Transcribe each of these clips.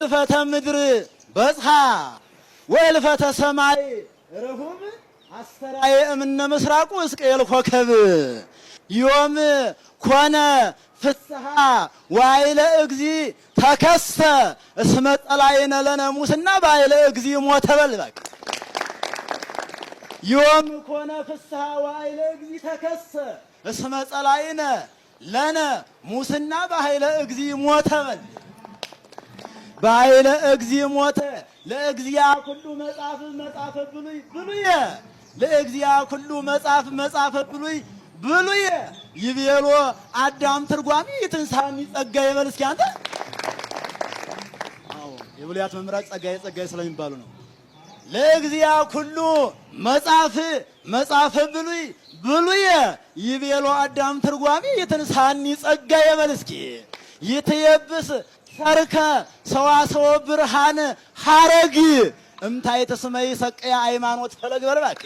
እልፈተ ምድር በጽሐ ወእልፈተ ሰማይ ርሁም አስተራየ እምነ ምስራቁ እስቅኤል ኮከብ ዮም ኮነ ፍስሐ ዋይለ እግዚ ተከሰ እስመ ጸላይነ ለነ ሙስና ባይለ እግዚ ሞተ በልበቅ ዮም ኮነ ፍስሐ ዋይለ እግዚ ተከሰ እስመ ጸላይነ ለነ ሙስና ባይለ እግዚ ሞተ በል ባይለ እግዚ ሞተ ለእግዚያ ኩሉ መጻፍ መጻፈ ብሉይ ብሉይ ለእግዚያ ኩሉ መጻፍ ብሉይ ብሉይ ይቤሎ አዳም ትርጓሚ የትንሳሚ ጸጋዬ በል እስኪ አንተ። አዎ የብሉያት መምህራን ጸጋዬ ስለሚባሉ ነው። ለእግዚያ ኩሉ መጻፍ ብሉይ ብሉይ ይቤሎ አዳም ትርጓሚ የትንሳኒ ጸጋዬ በል እስኪ ይትየብስ ሰርከ ሰዋሰው ብርሃን ሐረግ እምታይ ተስመይ ሰቀያ ሃይማኖት ፈለግ በርባክ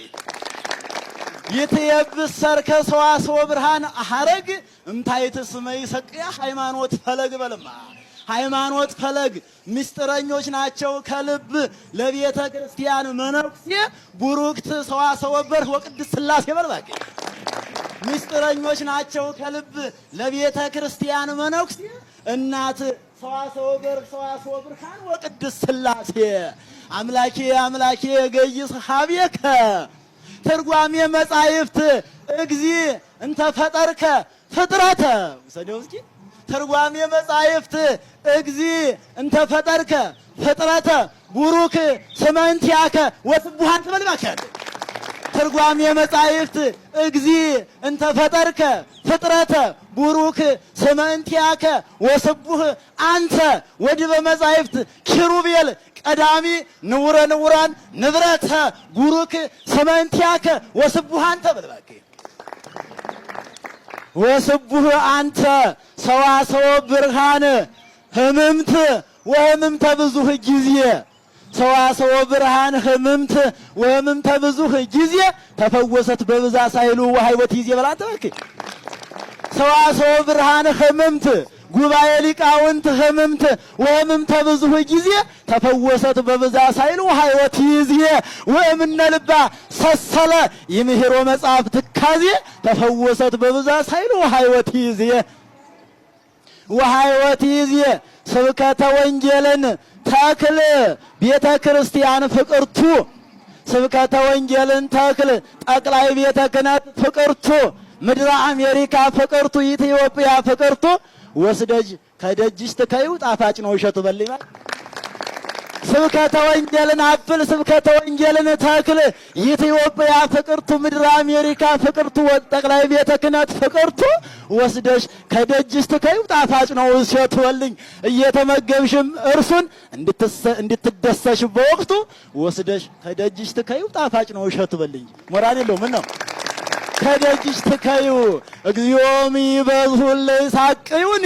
ይትየብስ ሰርከ ሰዋሰው ብርሃን ሐረግ እምታይ ተስመይ ሰቀያ ሃይማኖት ፈለግ በልማ ሃይማኖት ፈለግ ምስጢረኞች ናቸው ከልብ ለቤተ ክርስቲያን መነኩሴ ቡሩክት ሰዋሰው ብርህ ወቅድስ ሥላሴ በርባክ ምስጢረኞች ናቸው ከልብ ለቤተ ክርስቲያን መነኩሴ እናት ሰዋሰው ብርሃን ወቅድስ ሥላሴ አምላኬ ገይስ ሀቤከ ትርጓሜ መጻሕፍት እግዚ እንተ ፈጠርከ ፍጥረተ ወሰደው እስኪ ትርጓሜ መጻሕፍት እግዚ እንተ ፈጠርከ ፍጥረተ ቡሩክ ስመ እንቲአከ ወስቡሐን ተበልባከ ትርጓሜ መጻሕፍት እግዚ እንተ ፈጠርከ ፍጥረተ ቡሩክ ስመ እንቲአከ ወስቡህ አንተ ወዲበ መጻሕፍት ኪሩቤል ቀዳሚ ንውራን ንብረተ ቡሩክ ስመ እንቲአከ ወስቡህ አንተ በልባክ ወስቡህ አንተ ሰዋሰው ብርሃን ህምምት ወህምምተ ብዙህ ጊዜ ሰዋሰው ብርሃን ህምምት ወህምምተ ብዙህ ጊዜ ተፈወሰት በብዛ ሳይሉ ወሃይወት ይዜ በላንተ በክ ሰዋሰው ብርሃን ህምምት ጉባኤ ሊቃውንት ህምምት ወህምምተ ብዙህ ጊዜ ተፈወሰት በብዛ ሳይሉ ወሃይወት ይዜ ወእምነ ልባ ሰሰለ ይምሄሮ መጽሐፍ ትካዜ ተፈወሰት በብዛ ሳይሉ ወሃይወት ይዜ ስብከተ ወንጌልን ተክል ቤተ ክርስቲያን ፍቅርቱ ስብከተ ወንጌልን ተክል ጠቅላይ ቤተ ክህነት ፍቅርቱ ምድረ አሜሪካ ፍቅርቱ ኢትዮጵያ ፍቅርቱ ወስደጅ ከደጅሽ ትከዩ ጣፋጭ ነው እሸቱ በልይማል ስብከተ ወንጌልን አፍል ስብከተ ወንጌልን ተክል ኢትዮጵያ ፍቅርቱ ምድረ አሜሪካ ፍቅርቱ ጠቅላይ ቤተ ክህነት ፍቅርቱ ወስደሽ ከደጅሽ ትከዩ ጣፋጭ ነው እሸቱ በልኝ እየተመገብሽም እርሱን እንድትደሰሽ በወቅቱ ወስደሽ ከደጅሽ ትከዩ ጣፋጭ ነው እሸቱ በልኝ ሞራል የለው ምን ነው ከደጅሽ ትከዩ እግዚኦ ሚበዙ ለይሳቅዩኒ